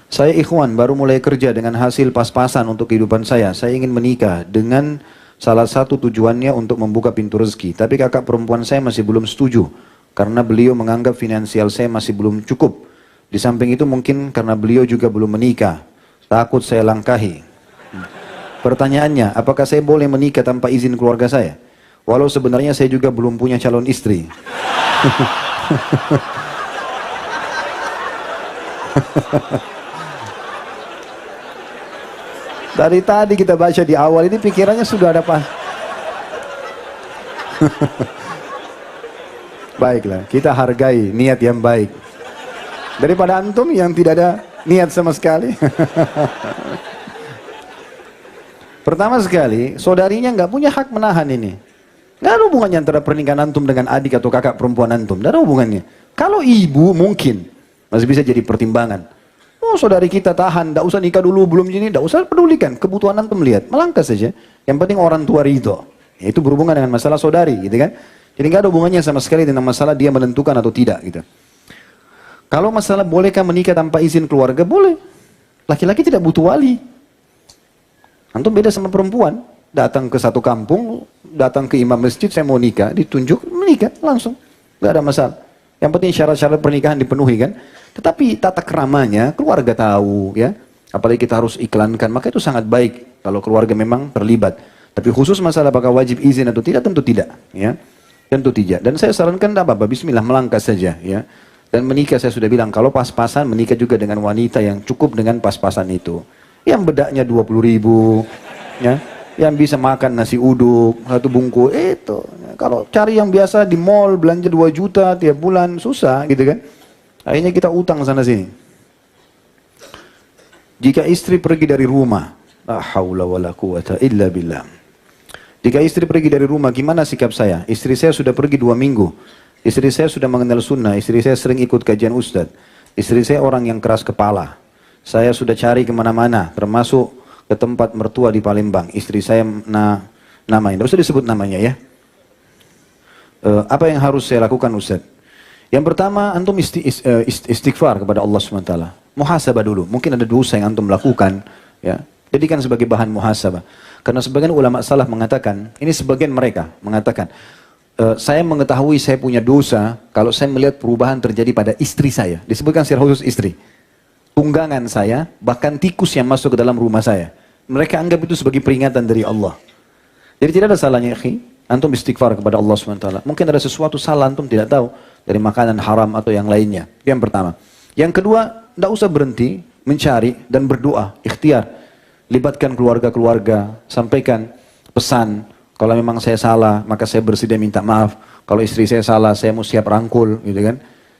Saya ikhwan baru mulai kerja dengan hasil pas-pasan untuk kehidupan saya. Saya ingin menikah dengan salah satu tujuannya untuk membuka pintu rezeki. Tapi kakak perempuan saya masih belum setuju. Karena beliau menganggap finansial saya masih belum cukup. Di samping itu mungkin karena beliau juga belum menikah. Takut saya langkahi. Pertanyaannya, apakah saya boleh menikah tanpa izin keluarga saya? Walau sebenarnya saya juga belum punya calon istri. Dari tadi kita baca di awal ini pikirannya sudah ada apa? Baiklah, kita hargai niat yang baik. Daripada antum yang tidak ada niat sama sekali. Pertama sekali, saudarinya nggak punya hak menahan ini. Nggak ada hubungannya antara pernikahan antum dengan adik atau kakak perempuan antum. Nggak ada hubungannya. Kalau ibu mungkin masih bisa jadi pertimbangan. Oh saudari kita tahan, tidak usah nikah dulu, belum ini, tidak usah pedulikan. Kebutuhan antum lihat, melangkah saja. Yang penting orang tua ridho. Itu berhubungan dengan masalah saudari, gitu kan? Jadi nggak ada hubungannya sama sekali dengan masalah dia menentukan atau tidak, gitu. Kalau masalah bolehkah menikah tanpa izin keluarga, boleh. Laki-laki tidak butuh wali. Antum beda sama perempuan. Datang ke satu kampung, datang ke imam masjid, saya mau nikah, ditunjuk, menikah langsung. Nggak ada masalah. Yang penting syarat-syarat pernikahan dipenuhi kan. Tetapi tata keramanya keluarga tahu ya. Apalagi kita harus iklankan, maka itu sangat baik kalau keluarga memang terlibat. Tapi khusus masalah apakah wajib izin atau tidak, tentu tidak ya. Tentu tidak. Dan saya sarankan tidak apa-apa, bismillah melangkah saja ya. Dan menikah saya sudah bilang, kalau pas-pasan menikah juga dengan wanita yang cukup dengan pas-pasan itu. Yang bedaknya 20.000 ya. Yang bisa makan nasi uduk, satu bungkus, itu. Kalau cari yang biasa di mall, belanja 2 juta tiap bulan, susah gitu kan. Akhirnya kita utang sana sini. Jika istri pergi dari rumah, la haula wala quwata illa billah. Jika istri pergi dari rumah, gimana sikap saya? Istri saya sudah pergi 2 minggu. Istri saya sudah mengenal sunnah, istri saya sering ikut kajian ustadz. Istri saya orang yang keras kepala. Saya sudah cari kemana-mana, termasuk ke tempat mertua di Palembang. Istri saya namanya, tidak usah disebut namanya ya. Apa yang harus saya lakukan ustadz? Yang pertama, antum istighfar kepada Allah SWT. Muhasabah dulu. Mungkin ada dosa yang antum lakukan. Ya. Jadikan sebagai bahan muhasabah. Karena sebagian ulama salaf mengatakan, ini sebagian mereka mengatakan, saya mengetahui saya punya dosa kalau saya melihat perubahan terjadi pada istri saya. Disebutkan secara khusus istri. Tunggangan saya, bahkan tikus yang masuk ke dalam rumah saya. Mereka anggap itu sebagai peringatan dari Allah. Jadi tidak ada salahnya, antum istighfar kepada Allah SWT. Mungkin ada sesuatu salah antum tidak tahu dari makanan haram atau yang lainnya. Yang pertama. Yang kedua, tidak usah berhenti mencari dan berdoa, ikhtiar. Libatkan keluarga-keluarga, sampaikan pesan. Kalau memang saya salah, maka saya bersedia minta maaf. Kalau istri saya salah, saya mau siap rangkul, gitu kan.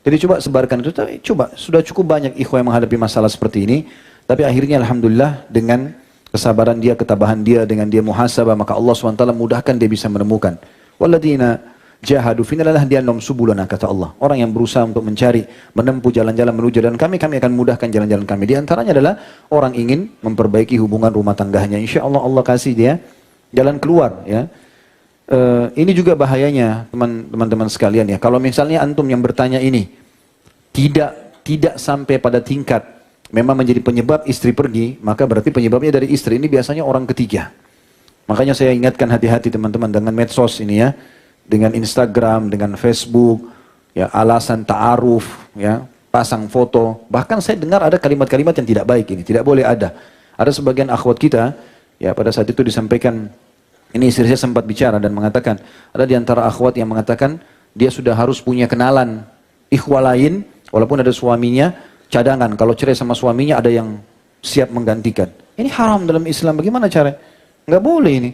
Jadi coba sebarkan itu. Coba, sudah cukup banyak ikhwah yang menghadapi masalah seperti ini. Tapi akhirnya alhamdulillah dengan kesabaran dia, ketabahan dia, dengan dia muhasabah, maka Allah SWT mudahkan dia bisa menemukan. Walladina jahadu fina lanahdiyannahum subulana, kata Allah. Orang yang berusaha untuk mencari, menempuh jalan-jalan menuju jalan kami akan mudahkan jalan-jalan kami. Di antaranya adalah orang ingin memperbaiki hubungan rumah tangganya. Insya Allah Allah kasih dia jalan keluar ya. Ini juga bahayanya teman-teman sekalian ya. Kalau misalnya antum yang bertanya ini tidak sampai pada tingkat memang menjadi penyebab istri pergi, maka berarti penyebabnya dari istri. Ini biasanya orang ketiga. Makanya saya ingatkan hati-hati teman-teman dengan medsos ini ya. Dengan Instagram, dengan Facebook, ya alasan ta'aruf, ya pasang foto. Bahkan saya dengar ada kalimat-kalimat yang tidak baik ini, tidak boleh ada. Ada sebagian akhwat kita, ya pada saat itu disampaikan, ini istri saya sempat bicara dan mengatakan, ada di antara akhwat yang mengatakan dia sudah harus punya kenalan ikhwah lain, walaupun ada suaminya, cadangan. Kalau cerai sama suaminya ada yang siap menggantikan. Ini haram dalam Islam, bagaimana cara? Nggak boleh ini.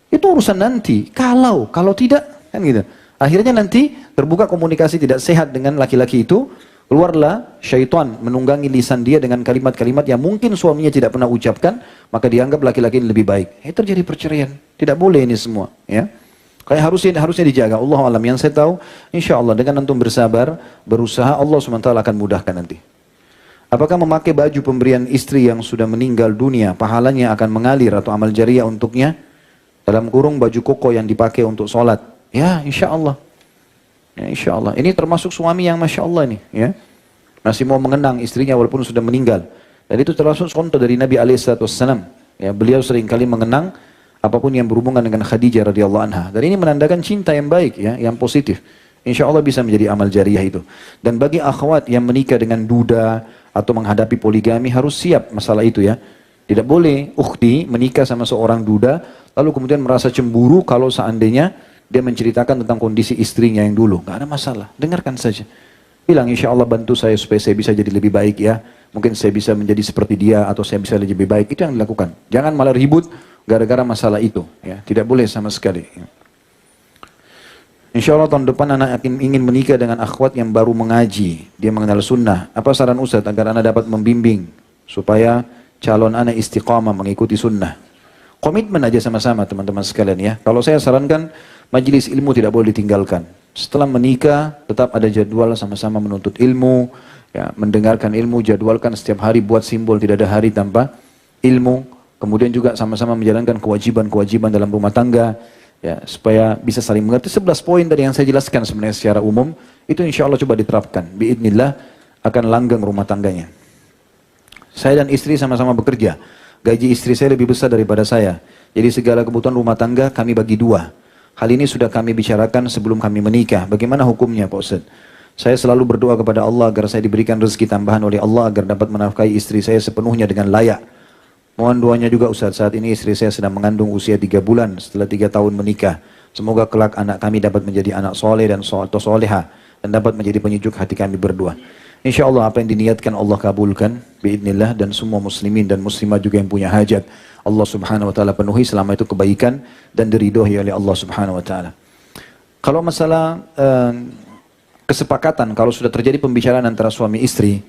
Itu urusan nanti. Kalau tidak. Kan gitu. Akhirnya nanti terbuka komunikasi tidak sehat dengan laki-laki itu, keluarlah syaitan menunggangi lisan dia dengan kalimat-kalimat yang mungkin suaminya tidak pernah ucapkan, maka dianggap laki-laki ini lebih baik. Terjadi perceraian. Tidak boleh ini semua, ya. Kayak harusnya dijaga. Allah alam, yang saya tahu, insya Allah dengan antum bersabar, berusaha, Allah SWT akan mudahkan nanti. Apakah memakai baju pemberian istri yang sudah meninggal dunia, pahalanya akan mengalir atau amal jariah untuknya? Dalam kurung baju koko yang dipakai untuk sholat. Ya, insya Allah. Ya, insya Allah. Ini termasuk suami yang masya Allah nih, ya. Masih mau mengenang istrinya walaupun sudah meninggal. Dan itu termasuk contoh dari Nabi SAW. Ya, beliau seringkali mengenang apapun yang berhubungan dengan Khadijah radhiyallahu anha. Dan ini menandakan cinta yang baik, ya, yang positif. Insya Allah bisa menjadi amal jariah itu. Dan bagi akhwat yang menikah dengan duda atau menghadapi poligami harus siap masalah itu, ya. Tidak boleh ukhti menikah sama seorang duda lalu kemudian merasa cemburu kalau seandainya dia menceritakan tentang kondisi istrinya yang dulu. Gak ada masalah, dengarkan saja. Bilang, insya Allah bantu saya supaya saya bisa jadi lebih baik, ya. Mungkin saya bisa menjadi seperti dia atau saya bisa lebih baik. Itu yang dilakukan. Jangan malah ribut gara-gara masalah itu, ya. Tidak boleh sama sekali, ya. Insya Allah tahun depan anak ingin menikah dengan akhwat yang baru mengaji. Dia mengenal sunnah. Apa saran Ustaz agar anak dapat membimbing supaya calon anak istiqamah mengikuti sunnah? Komitmen aja sama-sama teman-teman sekalian, ya. Kalau saya sarankan majelis ilmu tidak boleh ditinggalkan. Setelah menikah tetap ada jadwal sama-sama menuntut ilmu, ya, mendengarkan ilmu, jadwalkan setiap hari buat simbol tidak ada hari tanpa ilmu. Kemudian juga sama-sama menjalankan kewajiban-kewajiban dalam rumah tangga. Ya, supaya bisa saling mengerti. 11 poin dari yang saya jelaskan sebenarnya secara umum, itu insya Allah coba diterapkan. Biidznillah akan langgeng rumah tangganya. Saya dan istri sama-sama bekerja. Gaji istri saya lebih besar daripada saya. Jadi segala kebutuhan rumah tangga kami bagi dua. Hal ini sudah kami bicarakan sebelum kami menikah. Bagaimana hukumnya Pak Ustaz? Saya selalu berdoa kepada Allah agar saya diberikan rezeki tambahan oleh Allah agar dapat menafkahi istri saya sepenuhnya dengan layak. Mohon doanya juga Ustaz, saat ini istri saya sedang mengandung usia 3 bulan setelah 3 tahun menikah. Semoga kelak anak kami dapat menjadi anak soleh dan soleha dan dapat menjadi penyejuk hati kami berdua. Insya Allah apa yang diniatkan Allah kabulkan biidznillah, dan semua muslimin dan muslimah juga yang punya hajat Allah subhanahu wa ta'ala penuhi selama itu kebaikan dan diridhoi oleh Allah subhanahu wa ta'ala. Kalau masalah kesepakatan, kalau sudah terjadi pembicaraan antara suami istri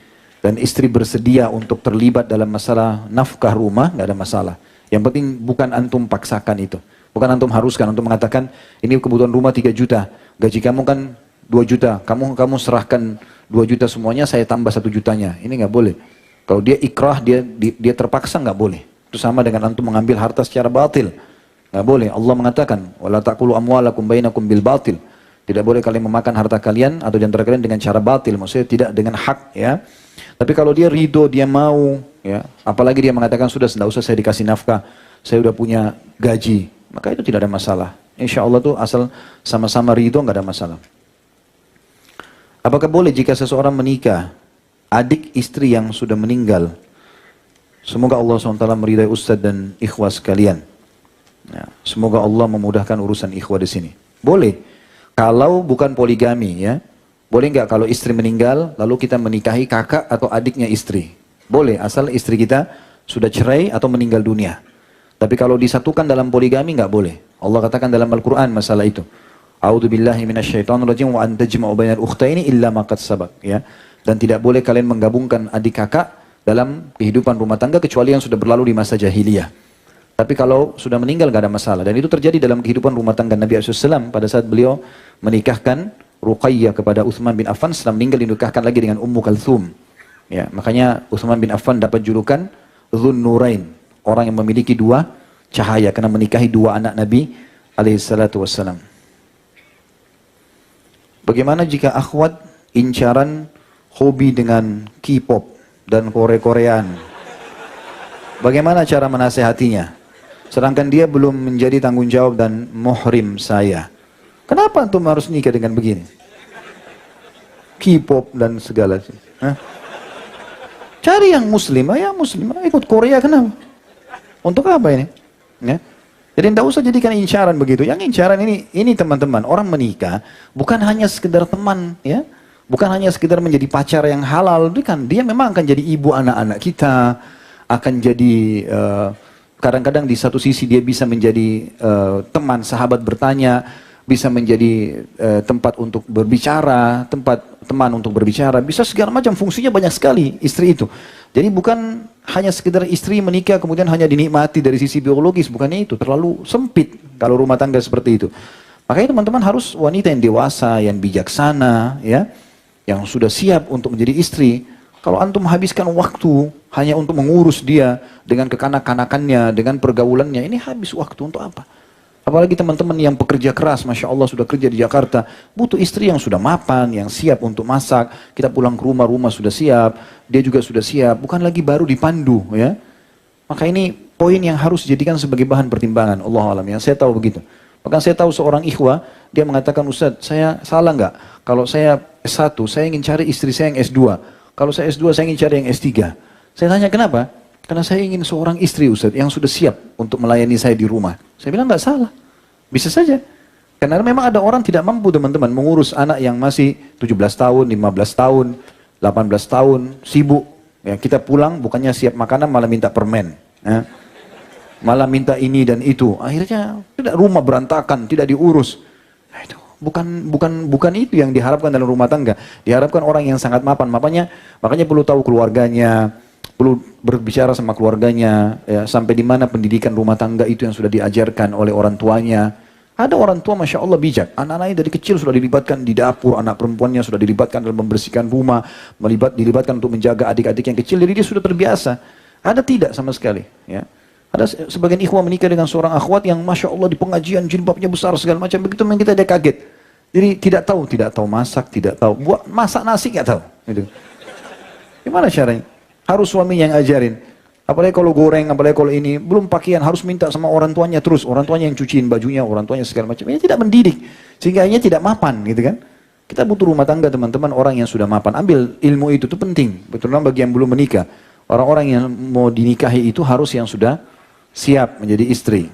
dan istri bersedia untuk terlibat dalam masalah nafkah rumah, nggak ada masalah. Yang penting bukan antum paksakan itu. Bukan antum haruskan, antum mengatakan ini kebutuhan rumah 3 juta, gaji kamu kan 2 juta, kamu serahkan 2 juta semuanya, saya tambah 1 jutanya. Ini nggak boleh. Kalau dia ikrah, dia terpaksa, nggak boleh. Itu sama dengan antum mengambil harta secara batil. Nggak boleh. Allah mengatakan, wala taqulu amwalakum bainakum bil batil. Tidak boleh kalian memakan harta kalian atau di antara kalian dengan cara batil, maksudnya tidak dengan hak, ya. Tapi kalau dia ridho, dia mau, ya, apalagi dia mengatakan sudah tidak usah saya dikasih nafkah, saya sudah punya gaji, maka itu tidak ada masalah. Insya Allah tuh asal sama-sama ridho nggak ada masalah. Apakah boleh jika seseorang menikah adik istri yang sudah meninggal? Semoga Allah SWT meridai Ustadz dan ikhwah sekalian. Ya, semoga Allah memudahkan urusan ikhwah di sini. Boleh, kalau bukan poligami, ya. Boleh nggak kalau istri meninggal, lalu kita menikahi kakak atau adiknya istri? Boleh, asal istri kita sudah cerai atau meninggal dunia. Tapi kalau disatukan dalam poligami nggak boleh. Allah katakan dalam Al-Quran masalah itu. A'udzubillahi minasyaitonirrajim wa an tajma'u bainal ukhtaini illa ma qad sabaq, ya. Dan tidak boleh kalian menggabungkan adik kakak dalam kehidupan rumah tangga kecuali yang sudah berlalu di masa jahiliyah. Tapi kalau sudah meninggal nggak ada masalah. Dan itu terjadi dalam kehidupan rumah tangga Nabi SAW pada saat beliau menikahkan Ruqayyah kepada Utsman bin Affan, setelah meninggal dinikahkan lagi dengan Ummu Kalthum. Ya, makanya Utsman bin Affan dapat julukan Dzun Nurain, orang yang memiliki 2 cahaya karena menikahi 2 anak Nabi alaihi salatu wassalam. Bagaimana jika akhwat incaran hobi dengan K-pop dan Korea-Koreaan? Bagaimana cara menasehatinya? Sedangkan dia belum menjadi tanggung jawab dan muhrim saya. Kenapa antum harus nikah dengan begini? K-pop dan segala. Cari yang muslimah, ya muslimah. Ikut Korea kenapa? Untuk apa ini? Ya. Jadi tidak usah jadikan incaran begitu. Yang incaran ini teman-teman, orang menikah bukan hanya sekedar teman, ya. Bukan hanya sekedar menjadi pacar yang halal. Dia memang akan jadi ibu anak-anak kita, akan jadi kadang-kadang di satu sisi dia bisa menjadi teman, sahabat bertanya. Bisa menjadi tempat untuk berbicara, tempat teman untuk berbicara, bisa segala macam, fungsinya banyak sekali istri itu. Jadi bukan hanya sekedar istri menikah kemudian hanya dinikmati dari sisi biologis, bukannya itu, terlalu sempit kalau rumah tangga seperti itu. Makanya teman-teman harus wanita yang dewasa, yang bijaksana, ya, yang sudah siap untuk menjadi istri. Kalau antum habiskan waktu hanya untuk mengurus dia dengan kekanak-kanakannya, dengan pergaulannya, ini habis waktu untuk apa? Apalagi teman-teman yang pekerja keras, Masya Allah sudah kerja di Jakarta, butuh istri yang sudah mapan, yang siap untuk masak. Kita pulang ke rumah, rumah sudah siap, dia juga sudah siap, bukan lagi baru dipandu, ya. Maka ini poin yang harus dijadikan sebagai bahan pertimbangan. Allah alam, yang saya tahu begitu. Bahkan saya tahu seorang ikhwah, dia mengatakan, Ustaz, saya salah nggak? Kalau saya S1, saya ingin cari istri saya yang S2. Kalau saya S2, saya ingin cari yang S3. Saya tanya kenapa? Karena saya ingin seorang istri, Ustaz, yang sudah siap untuk melayani saya di rumah. Saya bilang nggak salah. Bisa saja. Karena memang ada orang tidak mampu, teman-teman, mengurus anak yang masih 17 tahun, 15 tahun, 18 tahun, sibuk. Ya, kita pulang bukannya siap makanan malah minta permen. Ya. Malah minta ini dan itu. Akhirnya tidak, rumah berantakan, tidak diurus. Nah, itu bukan itu yang diharapkan dalam rumah tangga. Diharapkan orang yang sangat mapan. Makanya perlu tahu keluarganya, perlu berbicara sama keluarganya, ya, sampai di mana pendidikan rumah tangga itu yang sudah diajarkan oleh orang tuanya. Ada orang tua Masya Allah bijak, anak-anaknya dari kecil sudah dilibatkan di dapur, anak perempuannya sudah dilibatkan dalam membersihkan rumah, dilibatkan untuk menjaga adik-adik yang kecil, jadi dia sudah terbiasa. Ada tidak sama sekali, ya. Ada sebagian ikhwah menikah dengan seorang akhwat yang Masya Allah di pengajian jilbabnya besar segala macam, begitu memang kita dia kaget. Jadi tidak tahu masak, tidak tahu buat masak nasi, nggak tahu. Gitu. Gimana caranya? Harus suami yang ajarin. Apalagi kalau goreng, apalagi kalau ini, belum pakaian, harus minta sama orang tuanya terus. Orang tuanya yang cuciin bajunya, orang tuanya segala macam. Ini tidak mendidik, sehingga ini tidak mapan, gitu kan. Kita butuh rumah tangga, teman-teman, orang yang sudah mapan. Ambil ilmu itu penting, terutama bagi yang belum menikah. Orang-orang yang mau dinikahi itu harus yang sudah siap menjadi istri.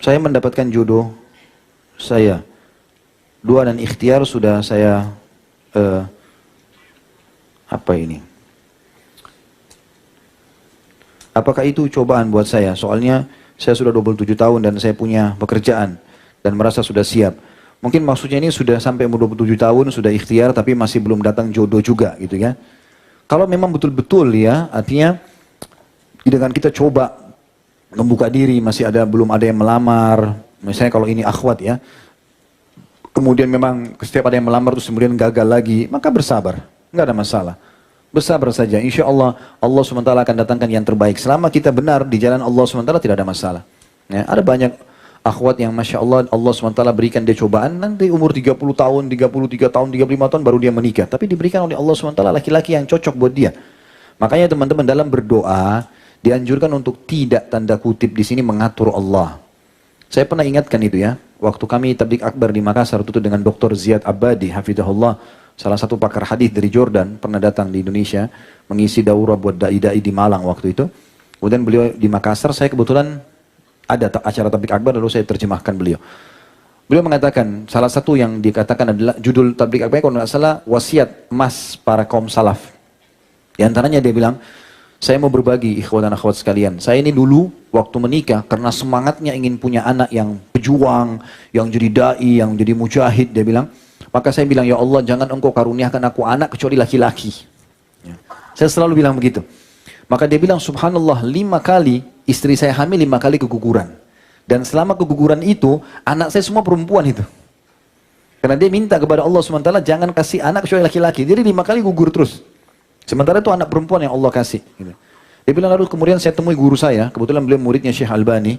Saya mendapatkan jodoh saya. Dua dan ikhtiar sudah saya apakah itu cobaan buat saya? Soalnya saya sudah 27 tahun dan saya punya pekerjaan dan merasa sudah siap. Mungkin maksudnya ini sudah sampai umur 27 tahun, sudah ikhtiar tapi masih belum datang jodoh juga gitu ya. Kalau memang betul-betul ya, artinya dengan kita coba membuka diri, belum ada yang melamar, misalnya kalau ini akhwat ya, kemudian memang setiap ada yang melamar terus kemudian gagal lagi, maka bersabar, nggak ada masalah. Bersabar saja, insya Allah, Allah SWT akan datangkan yang terbaik. Selama kita benar di jalan Allah SWT tidak ada masalah. Ya, ada banyak akhwat yang Masya Allah, Allah SWT berikan dia cobaan, nanti umur 30 tahun, 33 tahun, 35 tahun baru dia menikah. Tapi diberikan oleh Allah SWT laki-laki yang cocok buat dia. Makanya teman-teman dalam berdoa, dianjurkan untuk tidak tanda kutip di sini mengatur Allah. Saya pernah ingatkan itu ya, waktu kami tabligh akbar di Makassar itu dengan Dr. Ziyad Abadi, hafizahullah, salah satu pakar hadis dari Jordan, pernah datang di Indonesia, mengisi daurah buat dai-dai di Malang waktu itu. Kemudian beliau di Makassar, saya kebetulan ada acara tabligh akbar lalu saya terjemahkan beliau. Beliau mengatakan, salah satu yang dikatakan adalah judul tabligh akbar kalau tidak salah wasiat emas para kaum salaf. Di antaranya dia bilang, saya mau berbagi ikhwan dan akhwat sekalian. Saya ini dulu waktu menikah karena semangatnya ingin punya anak yang pejuang, yang jadi dai, yang jadi mujahid, dia bilang. Maka saya bilang, ya Allah jangan engkau karuniakan aku anak kecuali laki-laki. Ya. Saya selalu bilang begitu. Maka dia bilang, subhanallah 5 kali istri saya hamil, 5 kali keguguran. Dan selama keguguran itu, anak saya semua perempuan itu. Karena dia minta kepada Allah SWT, jangan kasih anak kecuali laki-laki. Jadi 5 kali gugur terus. Sementara itu anak perempuan yang Allah kasih. Gitu. Dia bilang, lalu kemudian saya temui guru saya, kebetulan beliau muridnya Syekh Albani,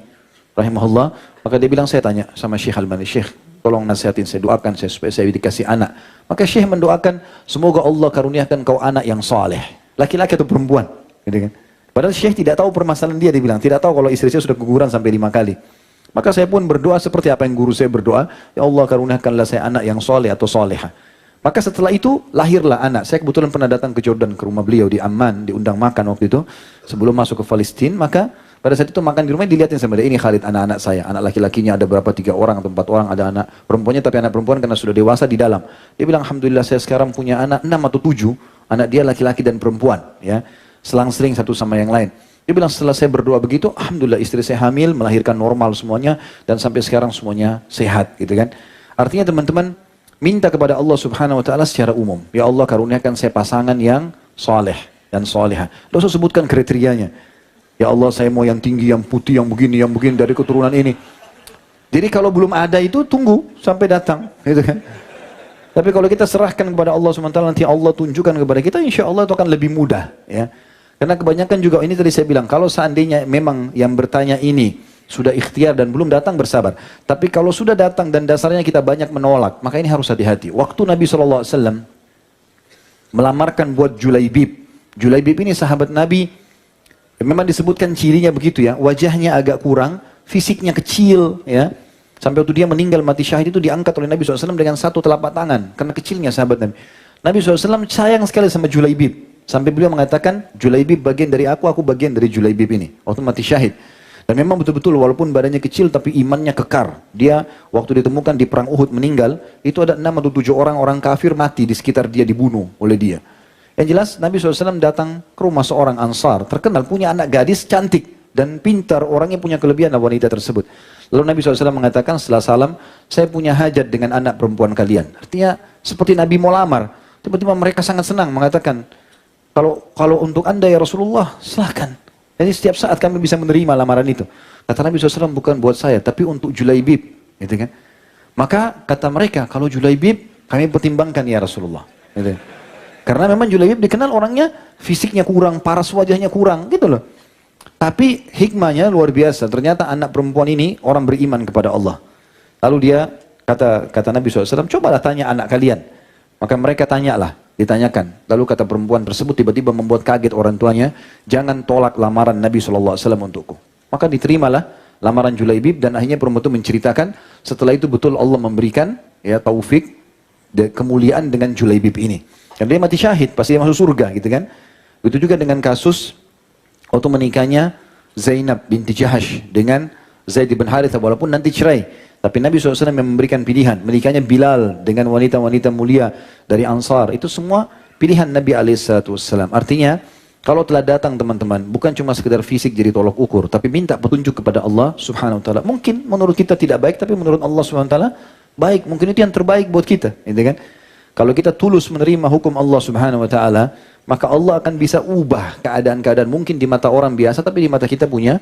rahimahullah. Maka dia bilang, saya tanya sama Syekh Albani, Syekh, tolong nasihatin saya, doakan saya supaya saya dikasih anak. Maka Syekh mendoakan, semoga Allah karuniakan kau anak yang saleh. Laki-laki atau perempuan. Gitu kan. Padahal Syekh tidak tahu permasalahan dia bilang, tidak tahu kalau istri saya sudah keguguran sampai 5 kali. Maka saya pun berdoa seperti apa yang guru saya berdoa, ya Allah karuniakanlah saya anak yang soleh atau soleha. Maka setelah itu lahirlah anak. Saya kebetulan pernah datang ke Jordan ke rumah beliau di Amman, diundang makan waktu itu sebelum masuk ke Palestina. Maka pada saat itu makan di rumah dilihatin sama dia, ini Khalid anak-anak saya, anak laki-lakinya ada berapa, 3 orang atau 4 orang, ada anak perempuannya, tapi anak perempuan karena sudah dewasa di dalam. Dia bilang, alhamdulillah saya sekarang punya anak 6 atau 7, anak dia laki-laki dan perempuan, ya, selang-seling satu sama yang lain. Dia bilang setelah saya berdoa begitu, alhamdulillah istri saya hamil, melahirkan normal semuanya, dan sampai sekarang semuanya sehat, gitu kan. Artinya teman-teman, minta kepada Allah Subhanahu wa taala secara umum. Ya Allah karuniakan saya pasangan yang saleh dan salehah. Tidak usah sebutkan kriterianya. Ya Allah saya mau yang tinggi, yang putih, yang begini dari keturunan ini. Jadi kalau belum ada itu tunggu sampai datang, gitu kan. Tapi kalau kita serahkan kepada Allah Subhanahu wa taala, nanti Allah tunjukkan kepada kita, insya Allah itu akan lebih mudah, ya. Karena kebanyakan juga ini tadi saya bilang, kalau seandainya memang yang bertanya ini sudah ikhtiar dan belum datang, bersabar. Tapi kalau sudah datang dan dasarnya kita banyak menolak, maka ini harus hati-hati. Waktu Nabi SAW melamarkan buat Julaibib. Julaibib ini sahabat Nabi, memang disebutkan cirinya begitu ya, wajahnya agak kurang, fisiknya kecil ya. Sampai waktu dia meninggal mati syahid itu diangkat oleh Nabi SAW dengan satu telapak tangan, karena kecilnya sahabat Nabi. Nabi SAW sayang sekali sama Julaibib. Sampai beliau mengatakan, Julaibib bagian dari aku bagian dari Julaibib ini. Waktu mati syahid. Dan memang betul-betul walaupun badannya kecil tapi imannya kekar. Dia waktu ditemukan di perang Uhud meninggal, itu ada 6 atau 7 orang kafir mati di sekitar dia, dibunuh oleh dia. Yang jelas Nabi SAW datang ke rumah seorang Ansar, terkenal punya anak gadis cantik dan pintar, orangnya punya kelebihan wanita tersebut. Lalu Nabi SAW mengatakan setelah salam, saya punya hajat dengan anak perempuan kalian. Artinya seperti Nabi mau lamar. Tiba-tiba mereka sangat senang mengatakan, kalau untuk anda ya Rasulullah, silahkan. Jadi setiap saat kami bisa menerima lamaran itu. Kata Nabi SAW, bukan buat saya, tapi untuk Julaibib. Gitu kan? Maka kata mereka, kalau Julaibib, kami pertimbangkan ya Rasulullah. Gitu. Karena memang Julaibib dikenal orangnya, fisiknya kurang, paras wajahnya kurang, gitu loh. Tapi hikmahnya luar biasa. Ternyata anak perempuan ini orang beriman kepada Allah. Lalu dia, kata Nabi SAW, cobalah tanya anak kalian. Maka mereka tanyalah. Ditanyakan. Lalu kata perempuan tersebut tiba-tiba membuat kaget orang tuanya, jangan tolak lamaran Nabi SAW untukku. Maka diterimalah lamaran Julaibib dan akhirnya perempuan itu menceritakan, setelah itu betul Allah memberikan ya taufik, kemuliaan dengan Julaibib ini. Dan dia mati syahid, pasti dia masuk surga gitu kan. Itu juga dengan kasus waktu menikahnya Zainab binti Jahash dengan Zaid bin Harithah, walaupun nanti cerai. Tapi Nabi SAW yang memberikan pilihan. Menikahnya Bilal dengan wanita-wanita mulia dari Ansar. Itu semua pilihan Nabi SAW. Artinya, kalau telah datang teman-teman, bukan cuma sekedar fisik jadi tolok ukur, tapi minta petunjuk kepada Allah Subhanahu Wa Taala. Mungkin menurut kita tidak baik, tapi menurut Allah Subhanahu Wa Taala baik. Mungkin itu yang terbaik buat kita, gitu kan? Kalau kita tulus menerima hukum Allah Subhanahu Wa Taala, maka Allah akan bisa ubah keadaan-keadaan mungkin di mata orang biasa, tapi di mata kita punya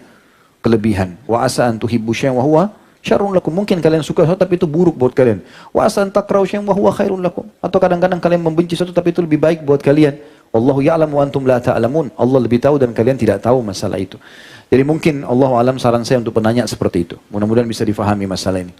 kelebihan. Wa asa an tuhibbu syai'an wa huwa syarrun lakum. Mungkin kalian suka sesuatu tapi itu buruk buat kalian. Wa asa an takrahu syai'an wa huwa khairun lakum. Atau kadang-kadang kalian membenci sesuatu tapi itu lebih baik buat kalian. Wallahu ya'lamu wa antum la ta'lamun. Allah lebih tahu dan kalian tidak tahu masalah itu. Jadi mungkin Allah alam saran saya untuk penanya seperti itu. Mudah-mudahan bisa difahami masalah ini.